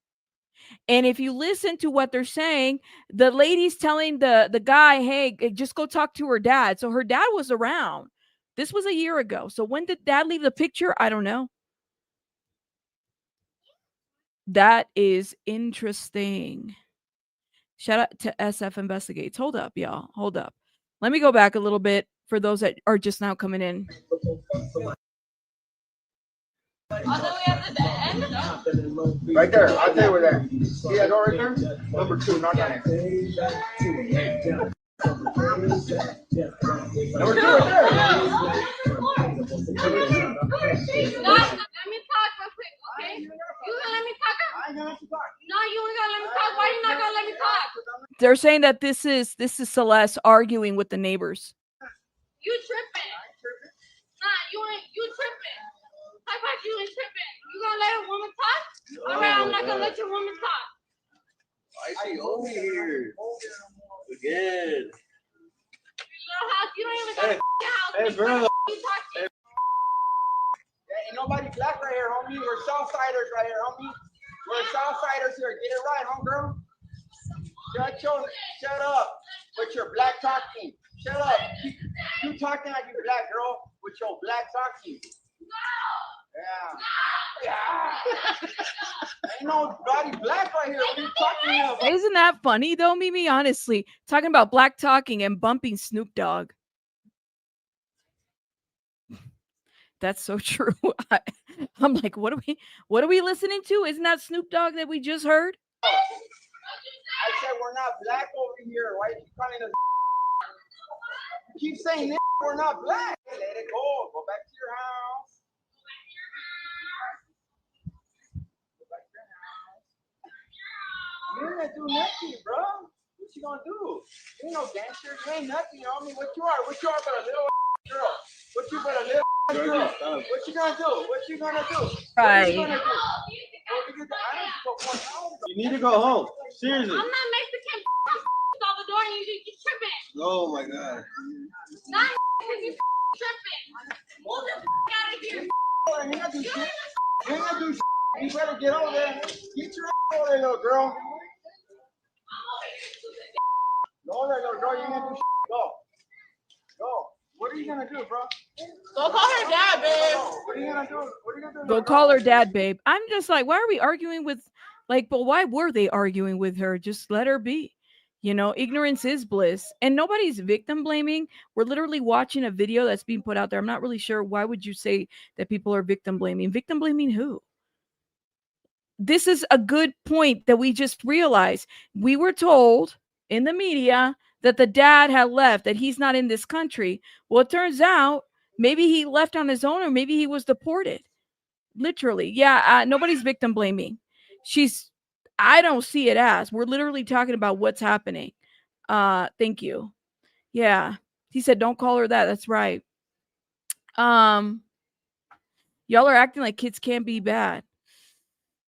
And if you listen to what they're saying, the lady's telling the guy, hey, just go talk to her dad. So her dad was around. This was a year ago. So when did Dad leave the picture? I don't know. That is interesting. Shout out to SF Investigates. Hold up, y'all. Hold up. Let me go back a little bit for those that are just now coming in. Right there. I'll tell you where that. See that door right there? Number 2, not that. Number 2 right there. Let me talk real quick, okay? You gonna let me talk? I ain't gonna let you talk. No, you ain't gonna let me talk. Why you not gonna let me talk? They're saying that this is Celeste arguing with the neighbors. You tripping? Nah, you tripping? How about you ain't tripping? You gonna let a woman talk? All right, I'm not gonna let your woman talk. Why she over here? Again. Little house, you don't even got a house. Hey, bro. You talk to Ain't nobody black right here, homie. We're Southsiders right here, homie. We're Southsiders here. Get it right, homegirl. Shut up with your black talking. Shut up. You talking like you black girl with your black talking. Yeah. Ain't nobody black right here. What are you talking about? Isn't that funny though, Mimi? Honestly, talking about black talking and bumping Snoop Dogg. That's so true. I'm like, what are we listening to? Isn't that Snoop Dogg that we just heard? I said we're not black over here. Why are you calling us? You keep saying we're not black. Let it go. Go back to your house. Go back to your house. You ain't gonna do nothing, bro. What you gonna do? You ain't no gangster. You ain't nothing, homie. What you are? What you are but a little girl? What you but a little girl? What you gonna do? What you gonna do? Right. What you gonna do? You need to go home. Seriously. I'm not Mexican. Out the door and you tripping. Oh my god. Not you tripping. Move the out of here. You ain't gonna do shit. You ain't gonna do shit. You better get over there. Get your over there, little girl. Go there, little girl. You ain't gonna do shit. Go. Go. What are you gonna do, bro? Go call her dad, babe. What are you gonna do? What are you gonna do? Go call her dad, babe. I'm just like, why are we arguing with, like, but why were they arguing with her? Just let her be. You know, ignorance is bliss. And nobody's victim blaming. We're literally watching a video that's being put out there. I'm not really sure. Why would you say that people are victim blaming? Victim blaming who? This is a good point that we just realized. We were told in the media that the dad had left, that he's not in this country. Well, it turns out maybe he left on his own, or maybe he was deported. Literally. Yeah, nobody's victim blaming. I don't see it as. We're literally talking about what's happening. Thank you. Yeah. He said, don't call her that. That's right. Y'all are acting like kids can't be bad.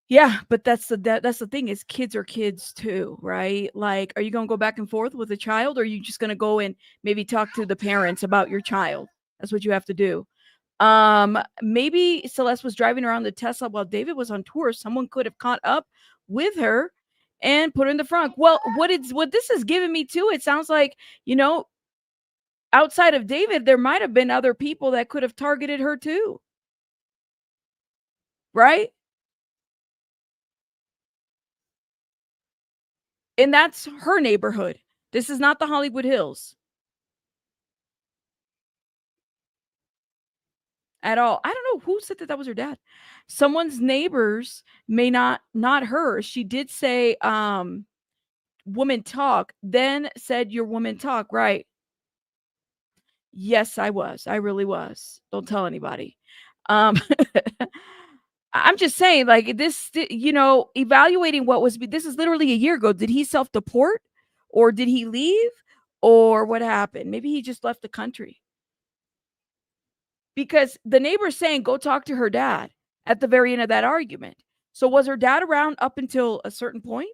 Yeah, but that's the thing, is kids are kids too, right? Like, are you going to go back and forth with a child, or are you just going to go and maybe talk to the parents about your child? That's what you have to do. Maybe Celeste was driving around the Tesla while David was on tour. Someone could have caught up with her and put her in the front. Well, what this is giving me too, it sounds like, you know, outside of David, there might have been other people that could have targeted her too. Right? And that's her neighborhood. This is not the Hollywood Hills. At all. I don't know who said that was her dad. Someone's neighbors may not her. She did say woman talk, then said your woman talk, right? Yes, I was. I really was. Don't tell anybody. I'm just saying, like, this, you know, evaluating what was, this is literally a year ago. Did he self-deport, or did he leave, or what happened? Maybe he just left the country. Because the neighbor's saying, go talk to her dad at the very end of that argument. So was her dad around up until a certain point?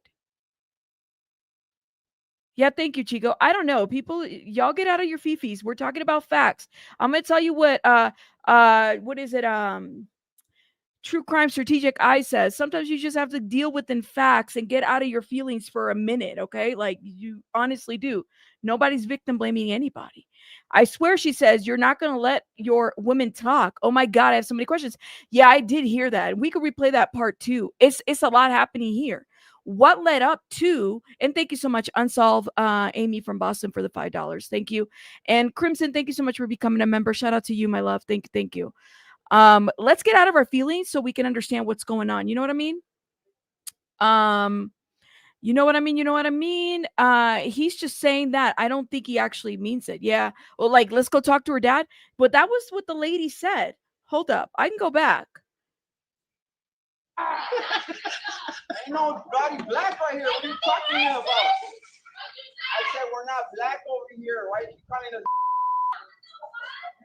Yeah, thank you, Chico. I don't know. People, y'all get out of your fifis. We're talking about facts. I'm going to tell you what is it? True Crime Strategic Eye says sometimes you just have to deal with facts and get out of your feelings for a minute, okay? Like you honestly do. Nobody's victim blaming anybody. I swear, she says, you're not going to let your women talk. Oh my God, I have so many questions. Yeah, I did hear that. We could replay that part too. It's a lot happening here. What led up to, and thank you so much, Unsolved Amy from Boston for the $5. Thank you. And Crimson, thank you so much for becoming a member. Shout out to you, my love. Thank you. Let's get out of our feelings so we can understand what's going on. You know what I mean? You know what I mean? He's just saying that. I don't think he actually means it. Yeah. Well, like, let's go talk to her dad. But that was what the lady said. Hold up. I can go back. Ain't no bloody black right here. What are you talking about? I said we're not black over here. Why are you calling us?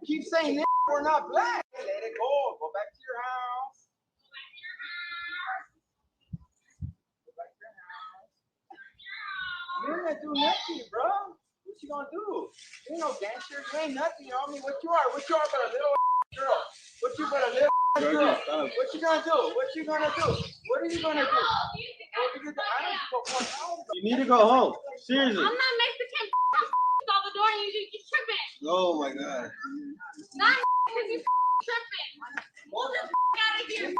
You keep saying this, we're not black. Let it go. Go back to your house. Go back to your house. You're not doing nothing, bro. What you gonna do? You ain't no gangster. You ain't nothing. You know what I mean? What you are but a little girl. What you but a little girl. What you gonna do? What you gonna do? What are you gonna do? You need to go home. Seriously. I'm not Mexican. Salvador, you tripping. Oh my God. Not because you tripping. Move the out of here. You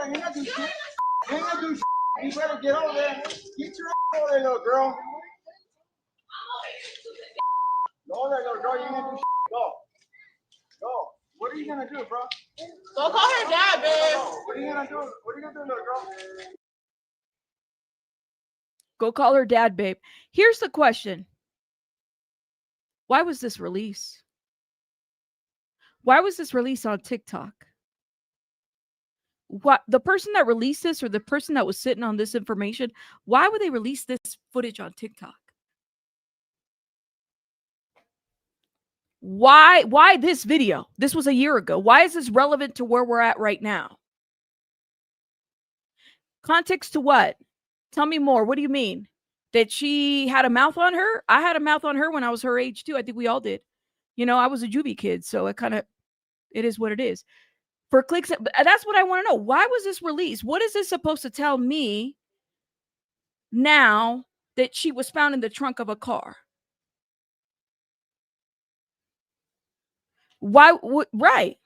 ain't gonna do shit. You better get over there. Get your over there, little girl. Go there, little girl. You ain't gonna do shit. Go. Go. What are you gonna do, bro? Go call her dad, babe. What are you gonna do? What are you gonna do, little girl? Go call her dad, babe. Here's the question. Why was this released? Why was this released on TikTok? What, the person that released this or the person that was sitting on this information, why would they release this footage on TikTok? Why this video? This was a year ago. Why is this relevant to where we're at right now? Context to what? Tell me more. What do you mean? That she had a mouth on her? I had a mouth on her when I was her age too. I think we all did. You know, I was a juvie kid, so it is what it is. For clicks, that's what I want to know. Why was this released? What is this supposed to tell me now that she was found in the trunk of a car? Why? Right.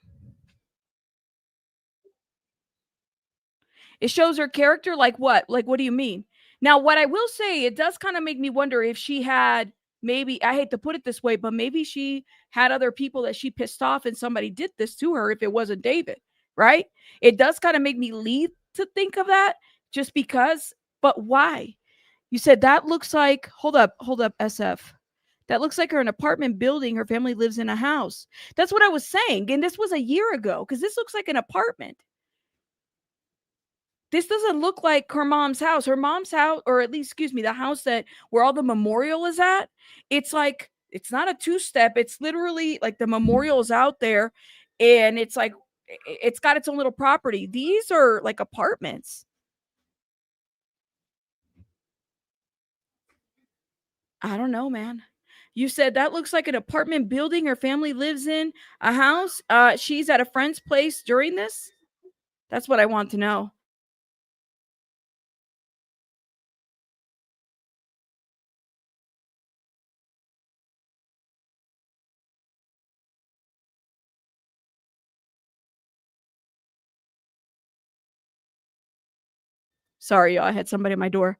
It shows her character. Like what? Like, what do you mean? Now, what I will say, it does kind of make me wonder if she had, maybe, I hate to put it this way, but maybe she had other people that she pissed off and somebody did this to her if it wasn't David, right? It does kind of make me lead to think of that just because, but why? You said that looks like, hold up, SF. That looks like her an apartment building. Her family lives in a house. That's what I was saying. And this was a year ago because this looks like an apartment. This doesn't look like her mom's house. Her mom's house, or at least, excuse me, the house that where all the memorial is at. It's like, it's not a two-step. It's literally like the memorial is out there and it's like, it's got its own little property. These are like apartments. I don't know, man. You said that looks like an apartment building her family lives in, a house. She's at a friend's place during this. That's what I want to know. Sorry, y'all. I had somebody at my door.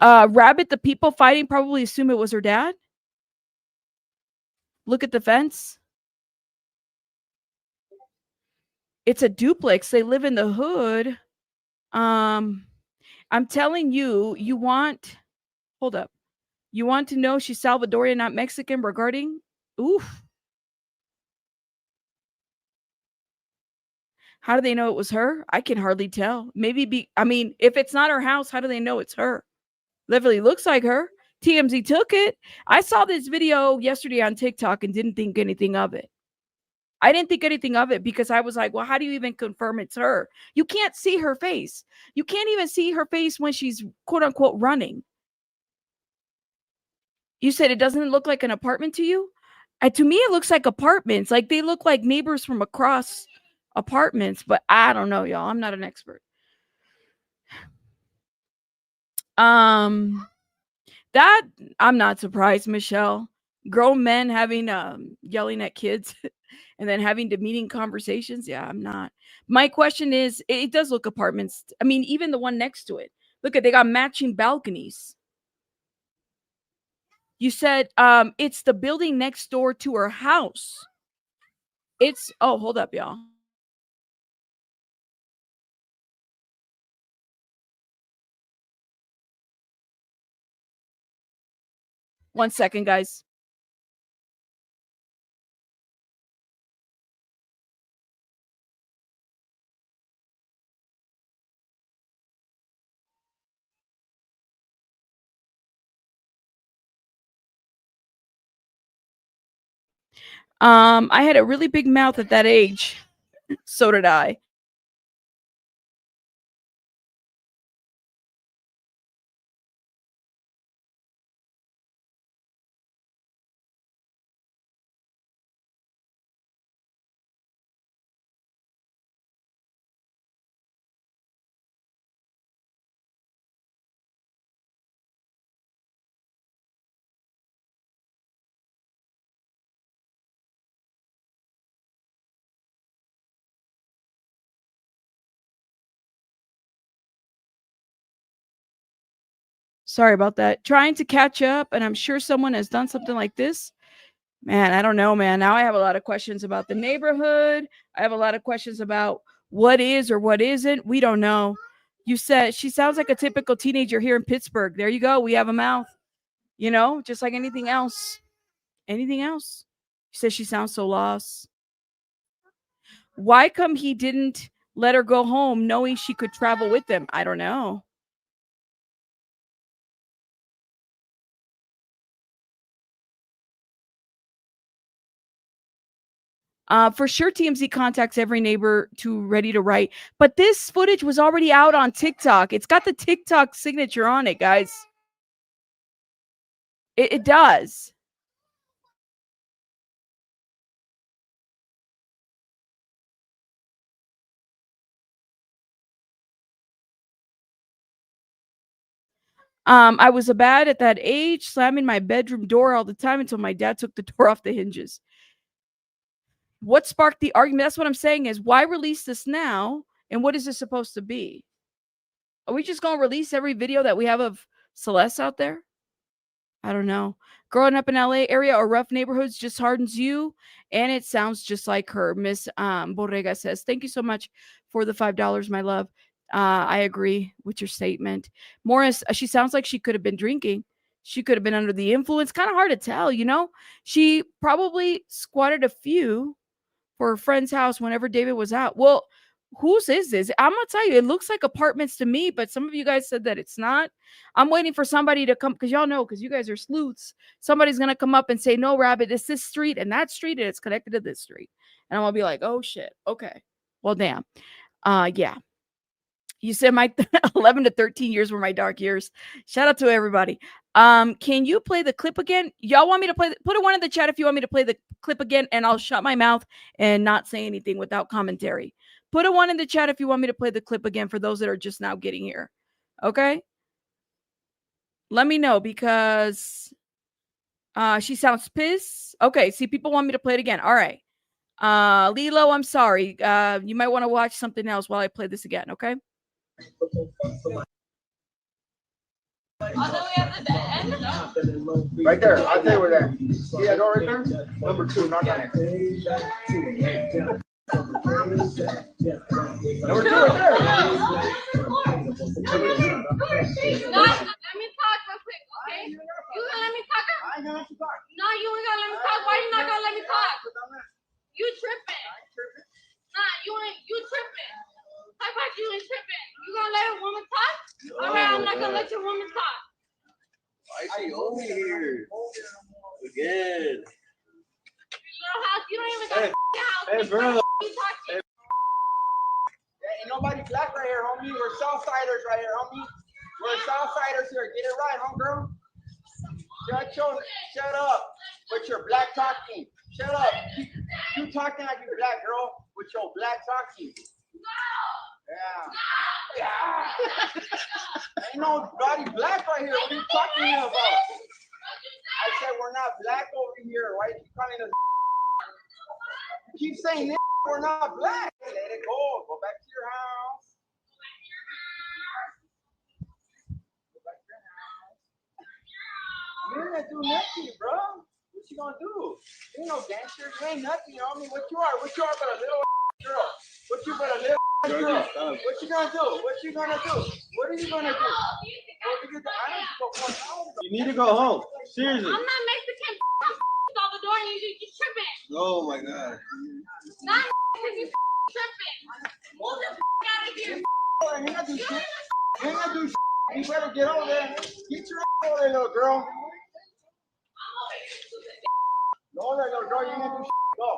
Rabbit, the people fighting probably assume it was her dad. Look at the fence. It's a duplex. They live in the hood. I'm telling you, hold up. You want to know she's Salvadorian, not Mexican regarding? Oof. How do they know it was her? I can hardly tell. Maybe if it's not her house, how do they know it's her? Literally looks like her. TMZ took it. I saw this video yesterday on TikTok and didn't think anything of it. I didn't think anything of it because I was like, well, how do you even confirm it's her? You can't see her face. You can't even see her face when she's quote unquote running. You said it doesn't look like an apartment to you? To me, it looks like apartments. Like they look like neighbors from across apartments, but I don't know, y'all. I'm not an expert. That I'm not surprised, Michelle. Grown men having yelling at kids and then having demeaning conversations. Yeah, I'm not. My question is, it does look apartments. I mean, even the one next to it. Look at, they got matching balconies. You said it's the building next door to her house. It's oh, hold up, y'all. One second, guys. I had a really big mouth at that age. So did I. Sorry about that. Trying to catch up, and I'm sure someone has done something like this. Man, I don't know, man. Now I have a lot of questions about the neighborhood. I have a lot of questions about what is or what isn't. We don't know. You said she sounds like a typical teenager here in Pittsburgh. There you go. We have a mouth, just like anything else. Anything else? She says she sounds so lost. Why come he didn't let her go home knowing she could travel with them? I don't know. For sure, TMZ contacts every neighbor ready to write. But this footage was already out on TikTok. It's got the TikTok signature on it, guys. It does. I was a bad at that age, slamming my bedroom door all the time until my dad took the door off the hinges. What sparked the argument? That's what I'm saying is, why release this now? And what is this supposed to be? Are we just going to release every video that we have of Celeste out there? I don't know. Growing up in LA area or rough neighborhoods just hardens you. And it sounds just like her. Miss Borrega says, thank you so much for the $5, my love. I agree with your statement. Morris, she sounds like she could have been drinking. She could have been under the influence. Kind of hard to tell, She probably squatted a few for her friend's house whenever David was out. Well, whose is this? I'm gonna tell you, it looks like apartments to me, but some of you guys said that it's not. I'm waiting for somebody to come, because y'all know, because you guys are sleuths. Somebody's gonna come up and say, no, Rabbit, it's this street and that street, and it's connected to this street. And I'm gonna be like, oh shit. Okay. Well, damn. Yeah. You said my 11 to 13 years were my dark years. Shout out to everybody. Can you play the clip again? Y'all want me to play? Put a one in the chat if you want me to play the clip again, and I'll shut my mouth and not say anything without commentary. Put a one in the chat if you want me to play the clip again for those that are just now getting here. Okay? Let me know, because she sounds pissed. Okay, see, people want me to play it again. All right. Lilo, I'm sorry. You might want to watch something else while I play this again, okay? Right there. I'll tell you where that. See that door right there? Number 2, knock on it. Number 2 right there. Let me talk real quick, okay? You gonna let me talk? I ain't gonna let you talk. No, you ain't gonna let me talk. Why you not gonna let me talk? You tripping. Nah, you tripping. How about you ain't tripping? You gonna let a woman talk? Alright, I'm not gonna let your woman talk. Why is she over here? Again. Little house, you don't even got a house. Hey, bro. You talk to. Ain't nobody black right here, homie. We're Southsiders right here, homie. We're Southsiders here. Get it right, homegirl. Shut up with your black talking. Shut up. You talking like you black girl with your black talking. Yeah. Ain't no bloody black right here. What are you talking about? I said we're not black over here. Why are you calling us? You keep saying this. We're not black. Let it go. Go back to your house. Go back to your house. You're not doing nothing, bro. What you gonna do? You ain't no gangster. You ain't nothing. You know what I mean? What you are? What you are but a little girl? What you but a little girl? What you gonna do? What you gonna do? What are you gonna do? You need to go home. Seriously. I'm not Mexican. Out the door and you tripping. Oh my God. Not Mexican. Tripping. Move the out of here. You ain't gonna do shit. You ain't gonna do shit. You better get over there. Get your ass over there, little girl. Go there, little girl. You ain't gonna do shit. Go.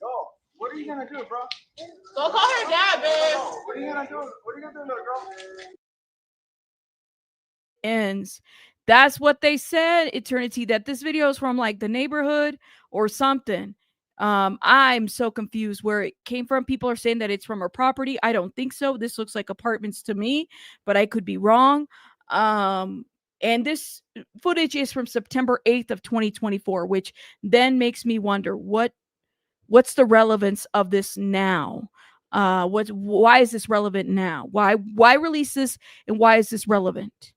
Go. What are you gonna do, bro? Go call her dad, babe. What are you gonna do? What are you gonna do, little girl? Ends. That's what they said, Eternity, that this video is from like the neighborhood or something. I'm so confused where it came from. People are saying that it's from her property. I don't think so. This looks like apartments to me, but I could be wrong. And this footage is from September 8th of 2024, which then makes me wonder what's the relevance of this now? Why is this relevant now? Why release this, and why is this relevant?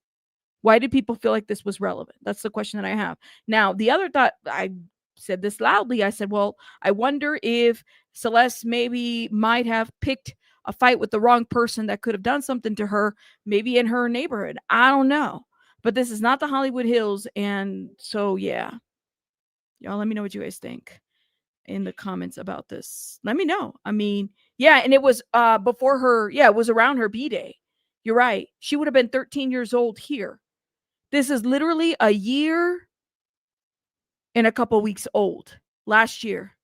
Why did people feel like this was relevant? That's the question that I have. Now, the other thought, I said this loudly. I said, well, I wonder if Celeste maybe might have picked a fight with the wrong person that could have done something to her, maybe in her neighborhood. I don't know. But this is not the Hollywood Hills. And so, yeah. Y'all let me know what you guys think in the comments about this. Let me know. I mean, yeah, and it was before her, yeah, it was around her B-Day. You're right. She would have been 13 years old here. This is literally a year and a couple weeks old. Last year.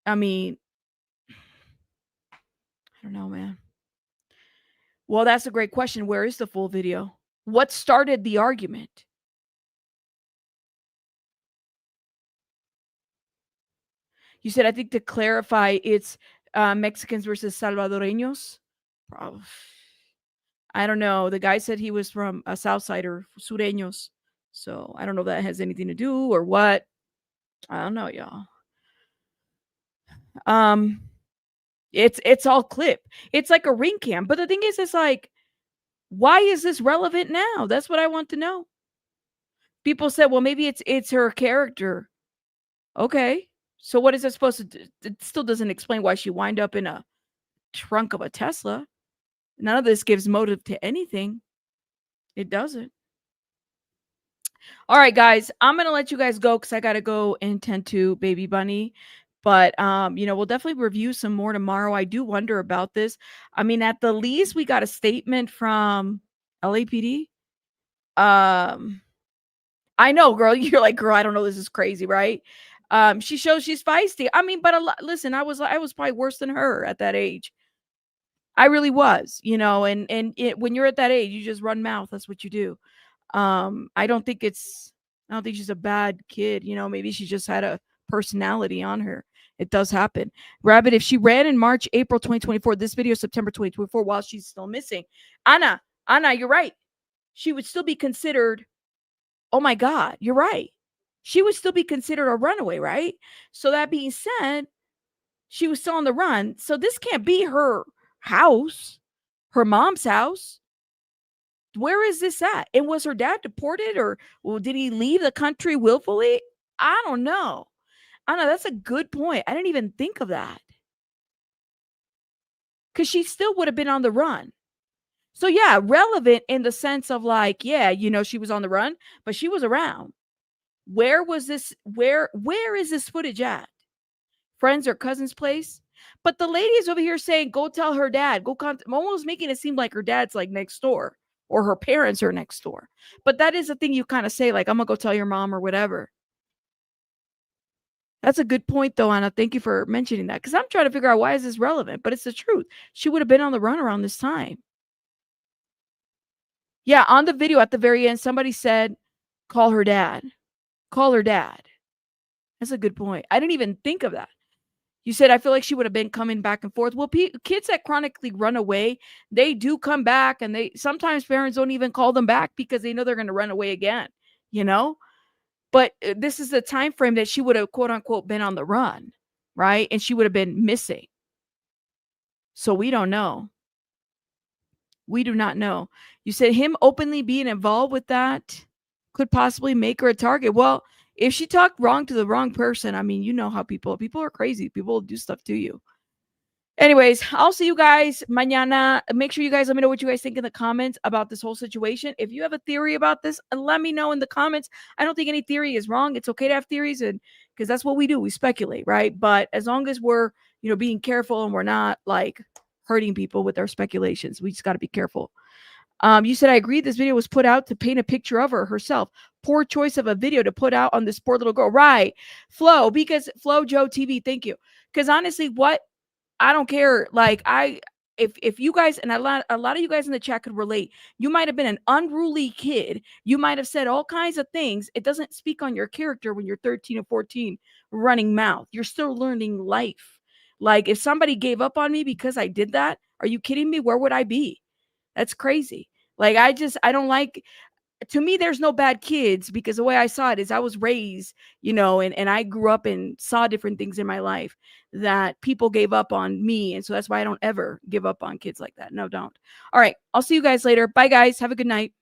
I mean, I don't know, man. Well, that's a great question. Where is the full video? What started the argument? You said, I think to clarify, it's Mexicans versus Salvadoreños. I don't know. The guy said he was from a Southsider, Sureños. So I don't know if that has anything to do or what. I don't know, y'all. It's all clip. It's like a ring cam. But the thing is, it's like, why is this relevant now? That's what I want to know. People said, well, maybe it's her character. Okay. So what is it supposed to do? It still doesn't explain why she wind up in a trunk of a Tesla. None of this gives motive to anything. It doesn't. All right, guys, I'm going to let you guys go because I got to go and tend to baby bunny. But, we'll definitely review some more tomorrow. I do wonder about this. I mean, at the least, we got a statement from LAPD. I know, girl. You're like, girl, I don't know. This is crazy, right? She shows she's feisty. I mean, but listen, I was probably worse than her at that age. I really was, and when you're at that age, you just run mouth. That's what you do. I don't think she's a bad kid. Maybe she just had a personality on her. It does happen. Rabbit, if she ran in March, April 2024, this video September 2024, while she's still missing. Anna, you're right. She would still be considered, oh my God, you're right. She would still be considered a runaway, right? So that being said, she was still on the run. So this can't be her house, her mom's house. Where is this at? And was her dad deported, or did he leave the country willfully? I don't know. That's a good point. I didn't even think of that. Because she still would have been on the run. So yeah, relevant in the sense of like, yeah, she was on the run, but she was around. Where was this? Where is this footage at? Friends or cousin's place? But the lady is over here saying, go tell her dad. I'm almost making it seem like her dad's like next door, or her parents are next door. But that is a thing you kind of say, like, I'm going to go tell your mom or whatever. That's a good point, though, Anna. Thank you for mentioning that. Because I'm trying to figure out why is this relevant. But it's the truth. She would have been on the run around this time. Yeah, on the video at the very end, somebody said, call her dad. Call her dad. That's a good point. I didn't even think of that. You said, I feel like she would have been coming back and forth. Well, kids that chronically run away, they do come back, and sometimes parents don't even call them back because they know they're going to run away again, you know? But this is the time frame that she would have, quote unquote, been on the run, right? And she would have been missing. So we don't know. We do not know. You said him openly being involved with that could possibly make her a target. Well, if she talked wrong to the wrong person, I mean, you know how people are crazy. People will do stuff to you. Anyways, I'll see you guys mañana. Make sure you guys let me know what you guys think in the comments about this whole situation. If you have a theory about this, let me know in the comments. I don't think any theory is wrong. It's okay to have theories, and because that's what we do. We speculate, right? But as long as we're, being careful and we're not like hurting people with our speculations, we just got to be careful. You said, I agree this video was put out to paint a picture of herself. Poor choice of a video to put out on this poor little girl. Right. Flo Joe TV, thank you. Because honestly, I don't care. Like, if you guys, and a lot of you guys in the chat could relate, you might have been an unruly kid. You might have said all kinds of things. It doesn't speak on your character when you're 13 or 14 running mouth. You're still learning life. Like, if somebody gave up on me because I did that, are you kidding me? Where would I be? That's crazy. Like, I don't like, to me, there's no bad kids, because the way I saw it is I was raised, and I grew up and saw different things in my life that people gave up on me. And so that's why I don't ever give up on kids like that. No, don't. All right. I'll see you guys later. Bye, guys. Have a good night.